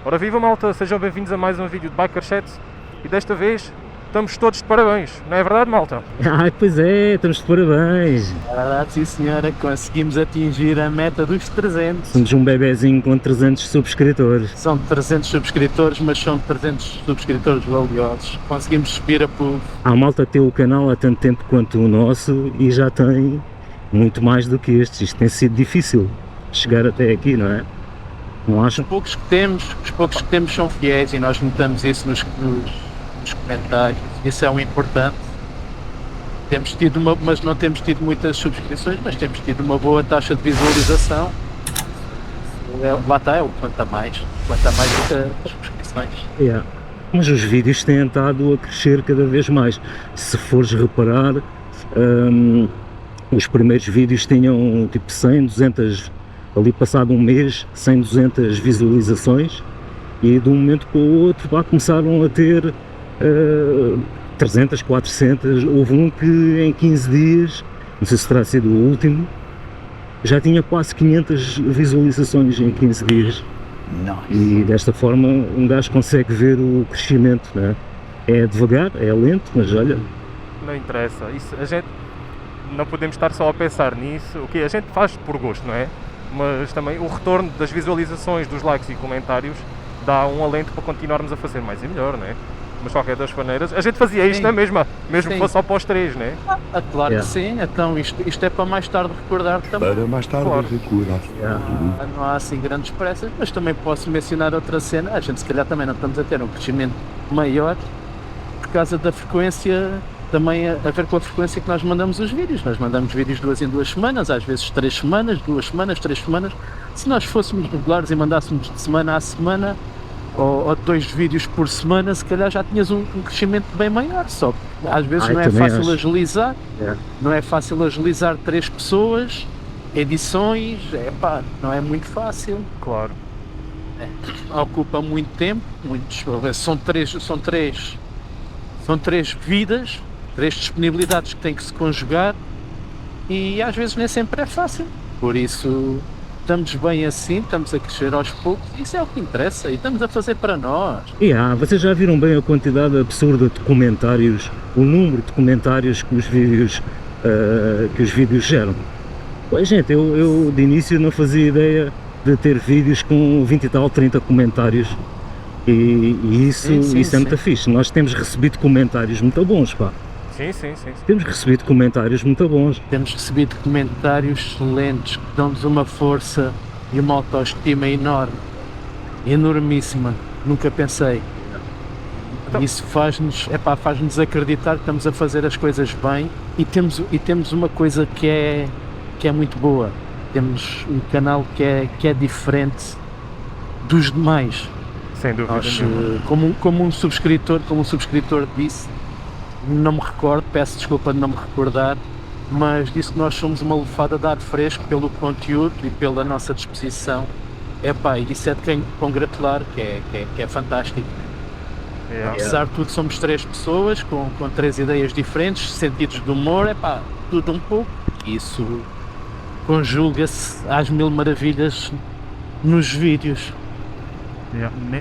Ora viva malta, sejam bem-vindos a mais um vídeo de Biker Chat e desta vez estamos todos de parabéns, não é verdade malta? Ai, pois é, estamos de parabéns. É verdade, sim senhora, conseguimos atingir a meta dos 300. Somos um bebezinho com 300 subscritores. São 300 subscritores, mas são 300 subscritores valiosos. Conseguimos subir a povo. Há malta que tem o canal há tanto tempo quanto o nosso e já tem muito mais do que estes. Isto tem sido difícil chegar até aqui, não é? Não acham? Os poucos que temos são fiéis e nós notamos isso nos comentários. Isso é o importante. Temos tido mas não temos tido muitas subscrições, mas temos tido uma boa taxa de visualização. Lá está, é o quanto a mais muitas subscrições. Yeah. Mas os vídeos têm estado a crescer cada vez mais. Se fores reparar, os primeiros vídeos tinham tipo 100, 200, ali passado um mês, 100, 200 visualizações e de um momento para o outro começaram a ter 300, 400, houve um que em 15 dias, não sei se terá sido o último, já tinha quase 500 visualizações em 15 dias. E desta forma um gajo consegue ver o crescimento, né? É devagar, é lento, mas olha... Não interessa, isso, a gente não podemos estar só a pensar nisso, o que a gente faz por gosto, não é? Mas também o retorno das visualizações, dos likes e comentários dá um alento para continuarmos a fazer mais e melhor, não é? Mas qualquer das maneiras, a gente fazia isto na mesma, mesmo que fosse só para os três, não é? Claro que sim, então isto é para mais tarde recordar também. Para mais tarde recordar. Não há assim grandes pressas, mas também posso mencionar outra cena. A gente se calhar também não estamos a ter um crescimento maior por causa da frequência, também a ver com a frequência que nós mandamos os vídeos. Nós mandamos vídeos 2 em 2 semanas, às vezes 3 semanas, 2 semanas, 3 semanas. Se nós fôssemos regulares e mandássemos de semana a semana, ou 2 vídeos por semana, se calhar já tinhas um crescimento bem maior. Só que às vezes não é fácil agilizar, não é fácil agilizar 3 pessoas, edições, não é muito fácil. Claro. Ocupa muito tempo, são três vidas, 3 disponibilidades que têm que se conjugar e às vezes nem sempre é fácil. Por isso estamos bem assim, estamos a crescer aos poucos, isso é o que interessa e estamos a fazer para nós. Vocês já viram bem a quantidade absurda de comentários, o número de comentários que os vídeos geram? Pois gente, eu de início não fazia ideia de ter vídeos com 20 e tal, 30 comentários e isso é muito fixe. Nós temos recebido comentários muito bons, pá. Sim. Temos recebido comentários muito bons. Temos recebido comentários excelentes que dão-nos uma força e uma autoestima enorme, enormíssima. Nunca pensei. Isso faz-nos acreditar que estamos a fazer as coisas bem e temos uma coisa que é muito boa. Temos um canal que é diferente dos demais. Sem dúvida. Como um subscritor disse, não me recordo, peço desculpa de não me recordar, mas disse que nós somos uma lufada de ar fresco pelo conteúdo e pela nossa disposição. Isso é de quem congratular, que é fantástico. Apesar de tudo, somos 3 pessoas com 3 ideias diferentes, sentidos de humor, tudo um pouco. Isso conjuga-se às mil maravilhas nos vídeos.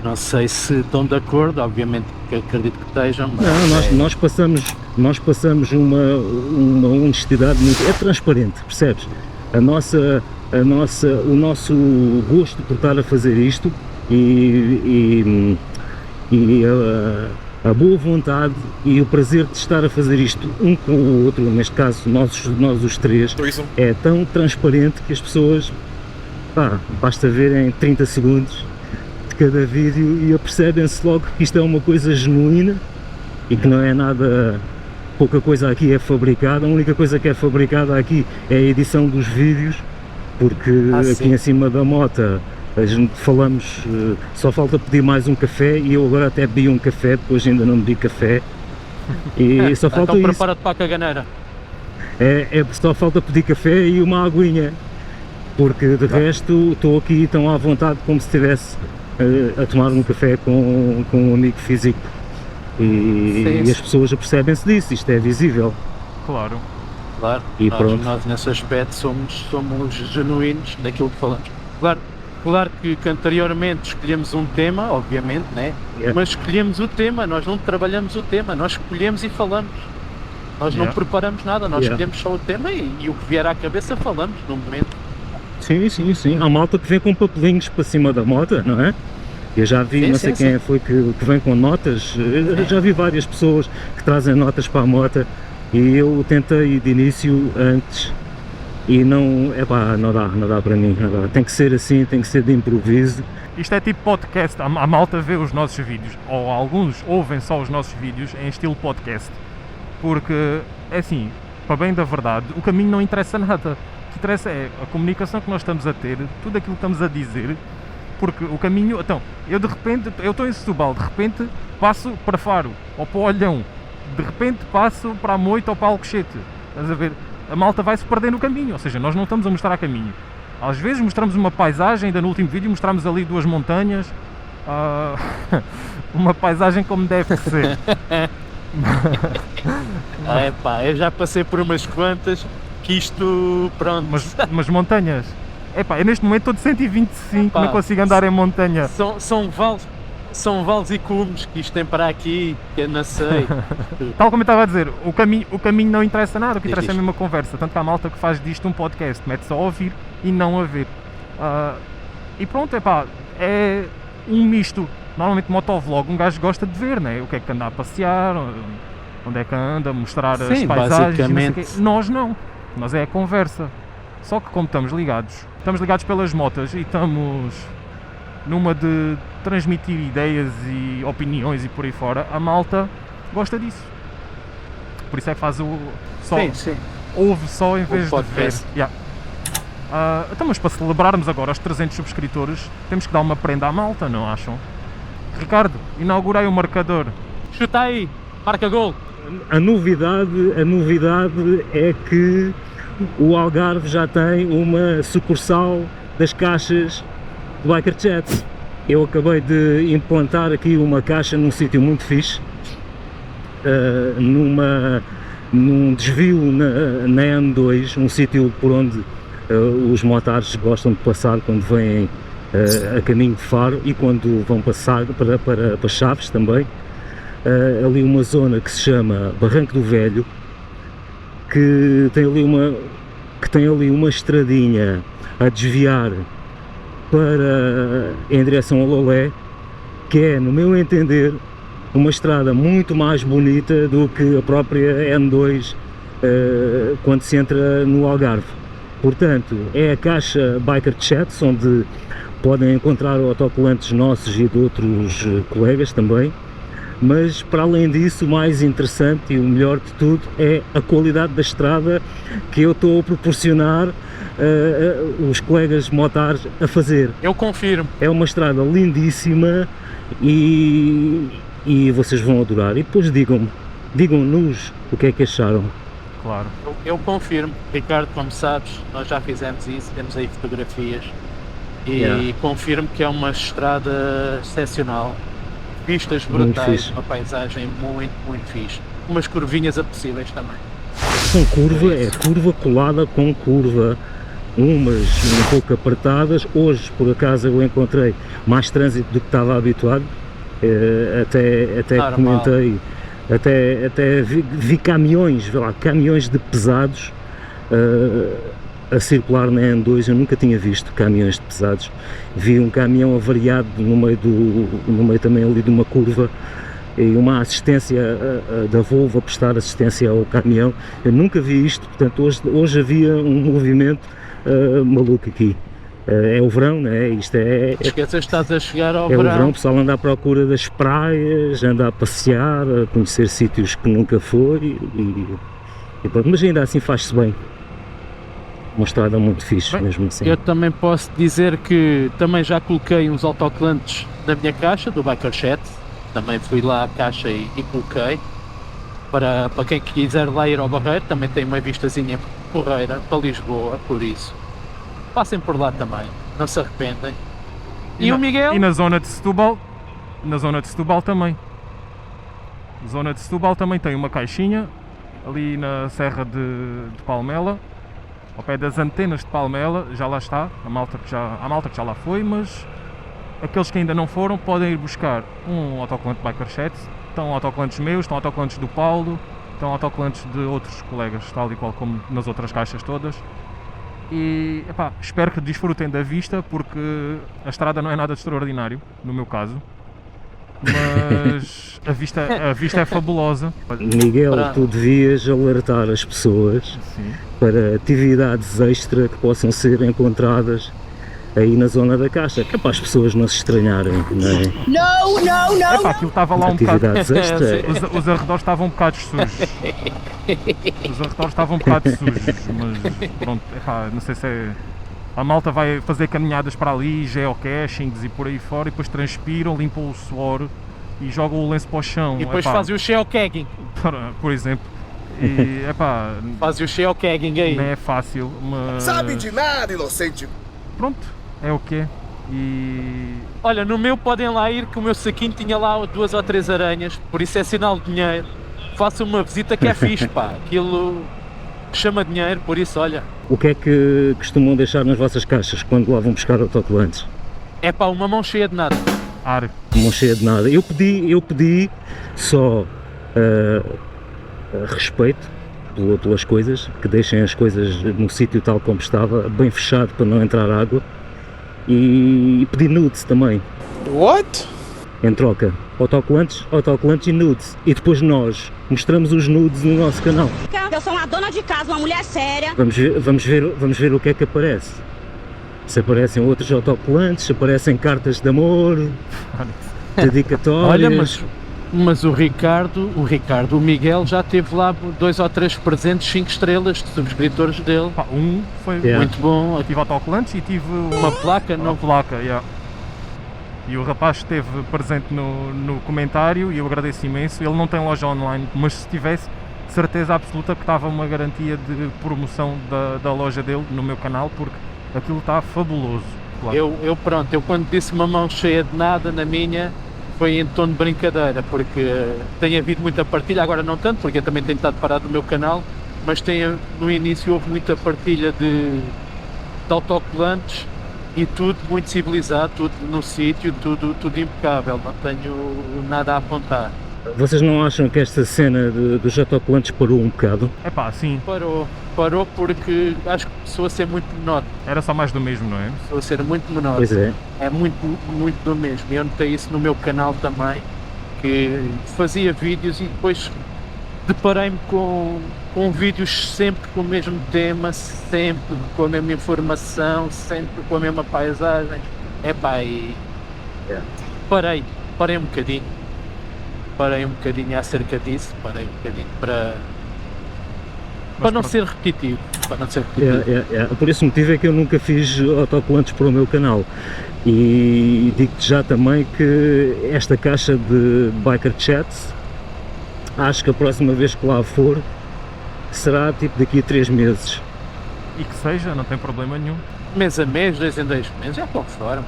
Não sei se estão de acordo, obviamente que acredito que estejam, mas nós passamos uma honestidade muito... É transparente, percebes? O nosso gosto por estar a fazer isto e a boa vontade e o prazer de estar a fazer isto um com o outro, neste caso nós os 3, é tão transparente que as pessoas, basta verem 30 segundos cada vídeo e apercebem-se logo que isto é uma coisa genuína e que não é nada, pouca coisa aqui é fabricada. A única coisa que é fabricada aqui é a edição dos vídeos, porque aqui em cima da mota a gente falamos, só falta pedir mais um café e eu agora até bebi um café, depois ainda não bebi café e só falta então isso. Prepara-te para a caganeira. Só falta pedir café e uma aguinha, porque de resto estou aqui tão à vontade como se estivesse a tomar um café com um amigo físico e as pessoas apercebem-se disso, isto é visível. Claro. E nós nesse aspecto somos genuínos daquilo que falamos. Claro, Claro que anteriormente escolhemos um tema, obviamente, né? Mas escolhemos o tema, nós não trabalhamos o tema, nós escolhemos e falamos. Nós não preparamos nada, nós escolhemos só o tema e o que vier à cabeça falamos no momento. Sim. Há malta que vem com papelinhos para cima da moto, não é? Eu já vi, não sei quem foi que vem com notas, eu já vi várias pessoas que trazem notas para a moto e eu tentei de início antes e não dá para mim, não dá. Tem que ser assim, tem que ser de improviso. Isto é tipo podcast, a malta vê os nossos vídeos, ou alguns ouvem só os nossos vídeos em estilo podcast, porque, é assim, para bem da verdade, o caminho não interessa nada, o que interessa é a comunicação que nós estamos a ter, tudo aquilo que estamos a dizer, porque o caminho, então, eu de repente, eu estou em Setúbal, de repente passo para Faro, ou para o Olhão, de repente passo para a Moita ou para Alcochete, estás a ver? A malta vai-se perder no caminho, ou seja, nós não estamos a mostrar caminho. Às vezes mostramos uma paisagem, ainda no último vídeo mostramos ali 2 montanhas, uma paisagem como deve ser. Eu já passei por umas quantas, que isto, pronto. Mas montanhas, eu neste momento estou de 125, não consigo andar em montanha. São vales e cumes que isto tem para aqui, que eu não sei. Tal como eu estava a dizer, o caminho não interessa nada, o que interessa é a mesma conversa. Tanto que há malta que faz disto um podcast, mete-se a ouvir e não a ver. E pronto, é um misto. Normalmente motovlog um gajo gosta de ver, né? O que é que anda a passear, onde é que anda, mostrar as paisagens. Basicamente. Nós não, nós é a conversa. Só que como estamos ligados pelas motas e estamos numa de transmitir ideias e opiniões e por aí fora, a malta gosta disso. Por isso é que faz ouve só em vez de ver. Então, mas para celebrarmos agora os 300 subscritores, temos que dar uma prenda à malta, não acham? Ricardo, inaugurei o marcador. Chuta aí, marca gol. A novidade é que o Algarve já tem uma sucursal das caixas do Biker Chat. Eu acabei de implantar aqui uma caixa num sítio muito fixe, num desvio na M2, um sítio por onde os motards gostam de passar quando vêm a caminho de Faro e quando vão passar para Chaves também. Ali uma zona que se chama Barranco do Velho, que tem ali uma estradinha a desviar em direção ao Lolé, que é, no meu entender, uma estrada muito mais bonita do que a própria N2 quando se entra no Algarve. Portanto, é a caixa Biker Chats, onde podem encontrar autocolantes nossos e de outros colegas também, mas para além disso, o mais interessante e o melhor de tudo é a qualidade da estrada que eu estou a proporcionar os colegas motares a fazer. Eu confirmo. É uma estrada lindíssima e vocês vão adorar. E depois digam-nos o que é que acharam. Claro. Eu confirmo, Ricardo, como sabes, nós já fizemos isso, temos aí fotografias e confirmo que é uma estrada excepcional. Vistas brutais, uma paisagem muito, muito fixe. Umas curvinhas apetecíveis também. Com curva, é curva colada com curva. Umas um pouco apertadas. Hoje, por acaso, eu encontrei mais trânsito do que estava habituado. Até comentei, até vi caminhões de pesados a circular na N2. Eu nunca tinha visto caminhões de pesados. Vi um caminhão avariado no meio também ali de uma curva e uma assistência da Volvo a prestar assistência ao caminhão. Eu nunca vi isto, portanto hoje havia um movimento maluco aqui. É o verão, né? Isto é... Esqueças, estás a chegar ao verão. É o verão, o verão. pessoal anda à procura das praias, anda a passear, a conhecer sítios que nunca foi e pronto, mas ainda assim faz-se bem. Uma estrada muito fixe, mesmo assim. Eu também posso dizer que também já coloquei uns autocolantes na minha caixa do Biker Chat. Também fui lá à caixa e coloquei. Para quem quiser lá ir ao Barreiro, também tem uma vistazinha porreira para Lisboa, por isso. Passem por lá também, não se arrependem. E o Miguel? E na zona de Setúbal, também. Na zona de Setúbal também tem uma caixinha, ali na Serra de Palmela. ao pé das antenas de Palmela, já lá está, há malta que já lá foi, mas aqueles que ainda não foram podem ir buscar um autocolante Biker Chat. Estão autocolantes meus, estão autocolantes do Paulo, estão autocolantes de outros colegas, tal e qual como nas outras caixas todas. E epá, espero que desfrutem da vista, porque a estrada não é nada de extraordinário, no meu caso, mas a vista é fabulosa. Miguel, tu devias alertar as pessoas Sim. para atividades extra que possam ser encontradas aí na zona da caixa, que é para as pessoas não se estranharem, não é? Não. Epá, aquilo estava lá um bocado. Atividades extra. Os arredores estavam um bocado sujos. Os arredores estavam um bocado sujos, mas pronto, epá, não sei se é. A malta vai fazer caminhadas para ali, geocachings e por aí fora, e depois transpiram, limpam o suor e jogam o lenço para o chão. E depois epá, fazem o geocagging. por exemplo. E epá, Fazem o geocagging aí. não é fácil, mas. Sabe de nada, inocente. Pronto, é o que é. E. Olha, no meu podem lá ir, que o meu saquinho tinha lá 2 ou 3 aranhas, por isso é sinal de dinheiro. Façam uma visita que é fixe, pá. Aquilo chama dinheiro, por isso, olha. O que é que costumam deixar nas vossas caixas quando lá vão buscar autocolantes? É pá, uma mão cheia de nada. Ar. Não cheia de nada. Eu pedi só respeito pelas coisas, que deixem as coisas no sítio tal como estava, bem fechado para não entrar água, e pedi nudes também. What? Em troca, autocolantes e nudes. E depois nós mostramos os nudes no nosso canal. Eu sou uma dona de casa, uma mulher séria. Vamos ver o que é que aparece. Se aparecem outros autocolantes, se aparecem cartas de amor, dedicatórias. Olha, mas o Miguel já teve lá 2 ou 3 presentes 5 estrelas de subscritores dele. Pá, foi Muito bom. Eu tive autocolantes e tive Uma placa, uma não? placa, yeah. E o rapaz esteve presente no comentário e eu agradeço imenso. Ele não tem loja online, mas se tivesse, de certeza absoluta que estava uma garantia de promoção da loja dele no meu canal, porque aquilo está fabuloso. Claro. Eu quando disse uma mão cheia de nada na minha, foi em tom de brincadeira, porque tem havido muita partilha, agora não tanto, porque eu também tenho estado parado no meu canal, mas no início houve muita partilha de autocolantes e tudo muito civilizado, tudo no sítio, tudo impecável, não tenho nada a apontar. Vocês não acham que esta cena dos autocolantes parou um bocado? É pá, sim, Parou porque acho que começou a ser muito menor, era só mais do mesmo, não é? começou a ser muito menor. Pois é. É muito do mesmo. Eu notei isso no meu canal também, que fazia vídeos e depois deparei-me com vídeos sempre com o mesmo tema, sempre com a mesma informação, sempre com a mesma paisagem. Epá, e parei um bocadinho. Parei um bocadinho acerca disso, parei um bocadinho para não ser repetitivo. Por esse motivo é que eu nunca fiz autocolantes para o meu canal. E digo-te já também que esta caixa de Biker Chats, acho que a próxima vez que lá for será tipo daqui a 3 meses. E que seja, não tem problema nenhum. Mês a mês, 2 em 2 meses, é conforme.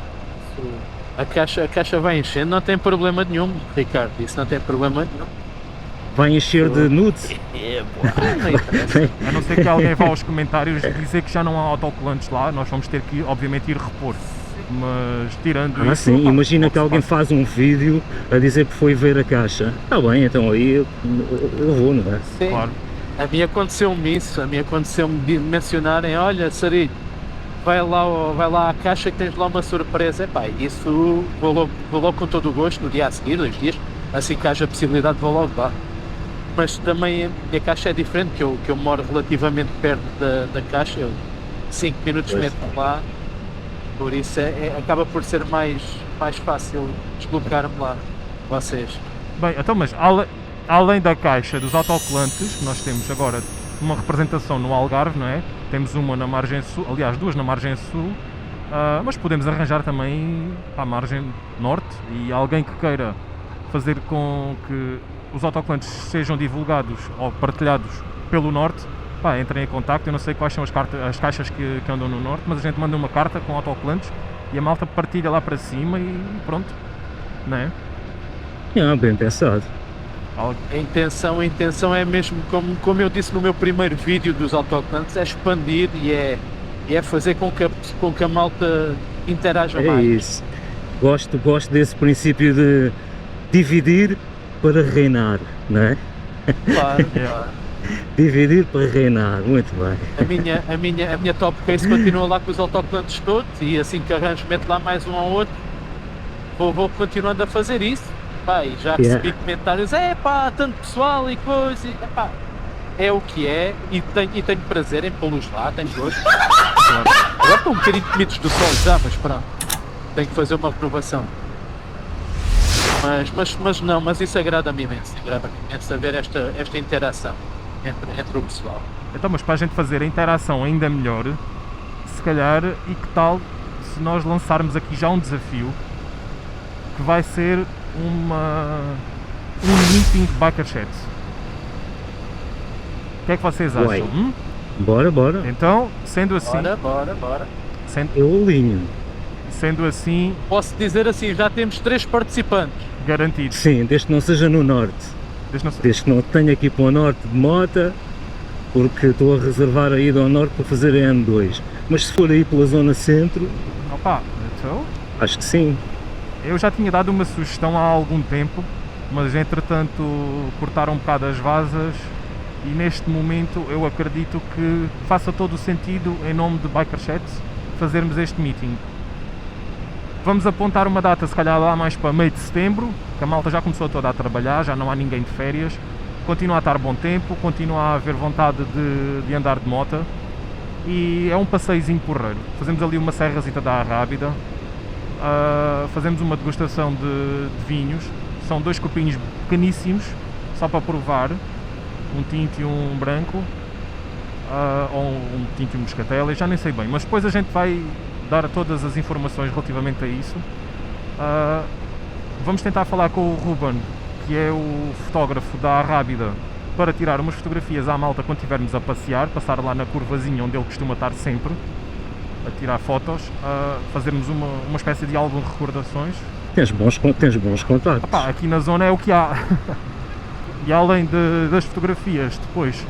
A caixa vai enchendo, não tem problema nenhum, Ricardo, isso não tem problema nenhum. Vai encher de nudes? Não interessa. A não ser que alguém vá aos comentários dizer que já não há autocolantes lá, nós vamos ter que, obviamente, ir repor. Mas tirando isso... Sim, pá, imagina o que alguém faz um vídeo a dizer que foi ver a caixa. Está bem, então aí eu vou, não é? Sim. Claro. A mim aconteceu-me isso, de mencionarem, olha, Sari, vai lá à caixa que tens lá uma surpresa. Epá, isso vou logo com todo o gosto, no dia a seguir, 2 dias, assim que haja possibilidade vou logo lá. Mas também a minha caixa é diferente, que eu moro relativamente perto da caixa, eu 5 minutos meto-me lá, por isso acaba por ser mais fácil deslocar-me lá, vocês. Bem, então, mas além da caixa dos autocolantes, que nós temos agora uma representação no Algarve, não é? Temos uma na margem sul, aliás 2 na margem sul, mas podemos arranjar também para a margem norte, e alguém que queira fazer com que os autocolantes sejam divulgados ou partilhados pelo norte, pá, entrem em contacto. Eu não sei quais são as caixas que andam no norte, mas a gente manda uma carta com autocolantes e a malta partilha lá para cima e pronto, não é? Bem pensado. A intenção é mesmo, como eu disse no meu primeiro vídeo dos autocolantes, é expandir e é fazer com que a malta interaja mais. É isso. Gosto desse princípio de dividir para reinar, não é? Claro, claro. Dividir para reinar, muito bem. A minha top case continua lá com os autocolantes todos e assim que arranjo meto lá mais um ao outro. Vou continuando a fazer isso. Pá, e já recebi comentários, tanto pessoal e coisa, é o que é e tenho prazer em pô-los lá, tenho gosto. Agora estou um bocadinho comidos do sol já, mas pronto, tenho que fazer uma renovação. Mas isso agrada-me imenso, ver esta interação entre o pessoal. Então, mas para a gente fazer a interação ainda melhor, se calhar, e que tal se nós lançarmos aqui já um desafio que vai ser um meeting de Biker Chats. O que é que vocês acham? Bora. Então, sendo assim... Bora. Eu alinho. Sendo assim... Posso dizer assim, já temos 3 participantes. Garantido. Sim, desde que não seja no norte. Desde que não tenha aqui para o norte de Mota, porque estou a reservar a ida ao norte para fazer a N2. Mas se for aí pela zona centro... Opa, então... Acho que sim. Eu já tinha dado uma sugestão há algum tempo, mas entretanto cortaram um bocado as vasas e neste momento eu acredito que faça todo o sentido, em nome de Biker Chats, fazermos este meeting. Vamos apontar uma data, se calhar lá mais para meio de setembro, que a malta já começou toda a trabalhar, já não há ninguém de férias, continua a estar bom tempo, continua a haver vontade de andar de moto e é um passeiozinho porreiro. Fazemos ali uma serrazita da Arrábida. Fazemos uma degustação de vinhos, são 2 copinhos pequeníssimos, só para provar, um tinto e um branco, ou um tinto e um moscatel, já nem sei bem, mas depois a gente vai dar todas as informações relativamente a isso. Vamos tentar falar com o Ruben, que é o fotógrafo da Arrábida, para tirar umas fotografias à malta quando estivermos a passear, passar lá na curvazinha onde ele costuma estar sempre, a tirar fotos, a fazermos uma espécie de álbum de recordações. Tens bons contactos. Aqui na zona é o que há. E além das fotografias, depois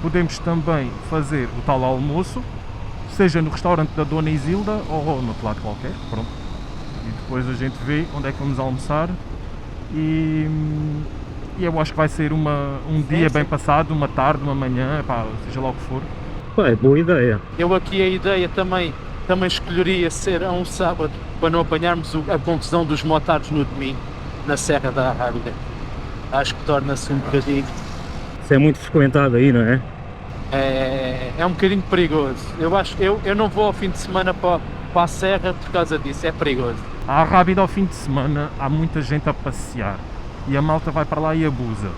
podemos também fazer o tal almoço, seja no restaurante da Dona Isilda ou no outro lado qualquer, pronto. E depois a gente vê onde é que vamos almoçar e eu acho que vai ser um dia bem passado, uma tarde, uma manhã, seja lá o que for. É boa ideia. Eu aqui a ideia também escolheria ser a um sábado para não apanharmos a confusão dos motards no domingo na Serra da Arrábida. Acho que torna-se um bocadinho... Isso é muito frequentado aí, não é? É um bocadinho perigoso. Eu não vou ao fim de semana para a Serra por causa disso, é perigoso. A Arrábida ao fim de semana há muita gente a passear e a malta vai para lá e abusa.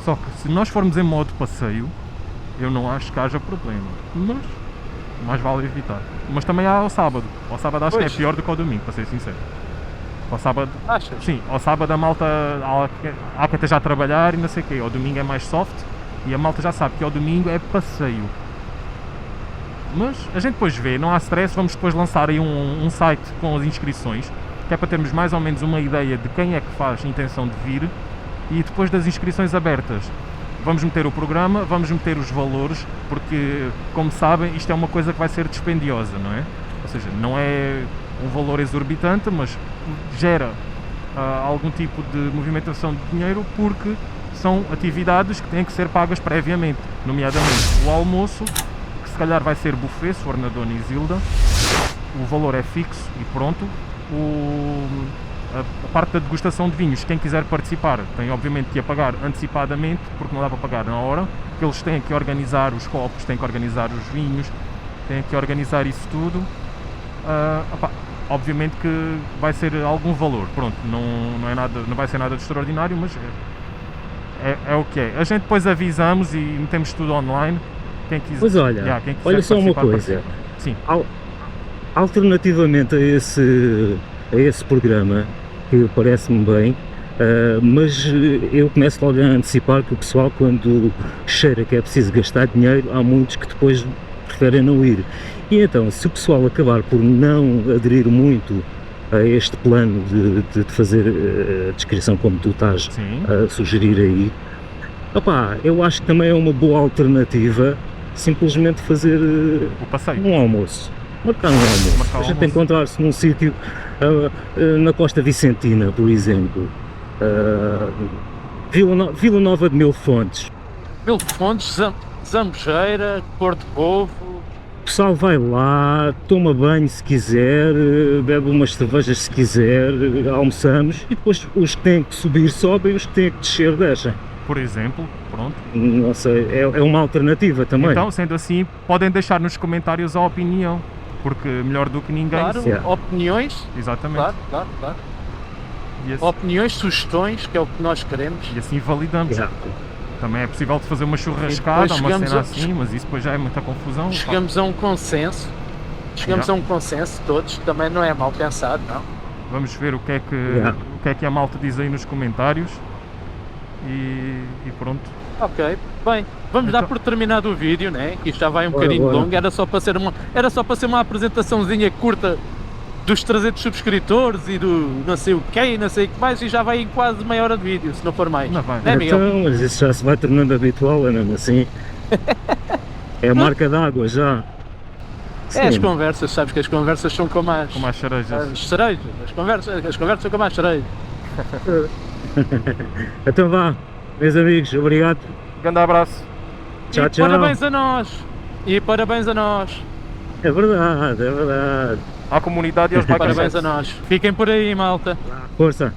Só que se nós formos em modo passeio, eu não acho que haja problema, mas mais vale evitar. Mas também há ao sábado. Ao sábado acho que é pior do que ao domingo, para ser sincero. Ao sábado, achas? Sim, ao sábado a malta há que esteja a trabalhar e não sei o quê. Ao domingo é mais soft e a malta já sabe que ao domingo é passeio. Mas a gente depois vê, não há stress, vamos depois lançar aí um site com as inscrições, que é para termos mais ou menos uma ideia de quem é que faz intenção de vir e depois das inscrições abertas. Vamos meter o programa, vamos meter os valores, porque, como sabem, isto é uma coisa que vai ser dispendiosa, não é? Ou seja, não é um valor exorbitante, mas gera algum tipo de movimentação de dinheiro, porque são atividades que têm que ser pagas previamente, nomeadamente o almoço, que se calhar vai ser buffet, se for na Dona Isilda, o valor é fixo e pronto. A parte da degustação de vinhos, quem quiser participar tem obviamente que a pagar antecipadamente, porque não dá para pagar na hora, porque eles têm que organizar os copos, têm que organizar os vinhos, têm que organizar isso tudo. Obviamente que vai ser algum valor, pronto, não é nada, não vai ser nada de extraordinário, mas é o que é. A gente depois avisamos e metemos tudo online. Quem quiser, pois olha, quem quiser olha só uma coisa, sim. Alternativamente a esse programa, que parece-me bem, mas eu começo logo a antecipar que o pessoal, quando cheira que é preciso gastar dinheiro, há muitos que depois preferem não ir. E então, se o pessoal acabar por não aderir muito a este plano de fazer a descrição como tu estás Sim. a sugerir aí, opá, eu acho que também é uma boa alternativa simplesmente fazer O passeio. um almoço. Marcar um almoço. Marcar um A gente almoço. encontrar-se num sítio na Costa Vicentina, por exemplo. Vila Nova de Mil Fontes. Mil Fontes, Zambujeira, Porto Povo. O pessoal vai lá, toma banho se quiser, bebe umas cervejas se quiser, almoçamos e depois os que têm que subir sobem, os que têm que descer descem. Por exemplo, pronto. Não sei, é uma alternativa também. Então, sendo assim, podem deixar nos comentários a opinião, porque melhor do que ninguém. Claro, Yeah. opiniões. Exatamente. Claro. E assim, Opiniões, sugestões, que é o que nós queremos. e assim validamos. Yeah. Também é possível de fazer uma churrascada, depois uma chegamos cena a- assim, mas isso depois já é muita confusão. pá. Chegamos a um consenso. Chegamos a um consenso todos, também não é mal pensado, não. Vamos ver o que é que a malta diz aí nos comentários. E pronto. Ok, bem, vamos dar Então- por terminado o vídeo, né? Que isto já vai um Bora, bocadinho bora. longo, era só para ser uma apresentaçãozinha curta dos 300 subscritores e do não sei o que, não sei o que mais, e já vai em quase meia hora de vídeo, se não for mais. Não vai. Né, Miguel? Então, mas isso já se vai tornando habitual, é mesmo assim. É a marca d'água já. É as Sim. conversas, sabes que as conversas são como as, Com mais cerejas. as cerejas. As conversas são como as cerejas. Então vá, meus amigos, obrigado. Grande abraço. Tchau, E tchau. parabéns a nós! E parabéns a nós! É verdade, é verdade. À comunidade e aos Parabéns bikers. a nós! Fiquem por aí, malta! Força.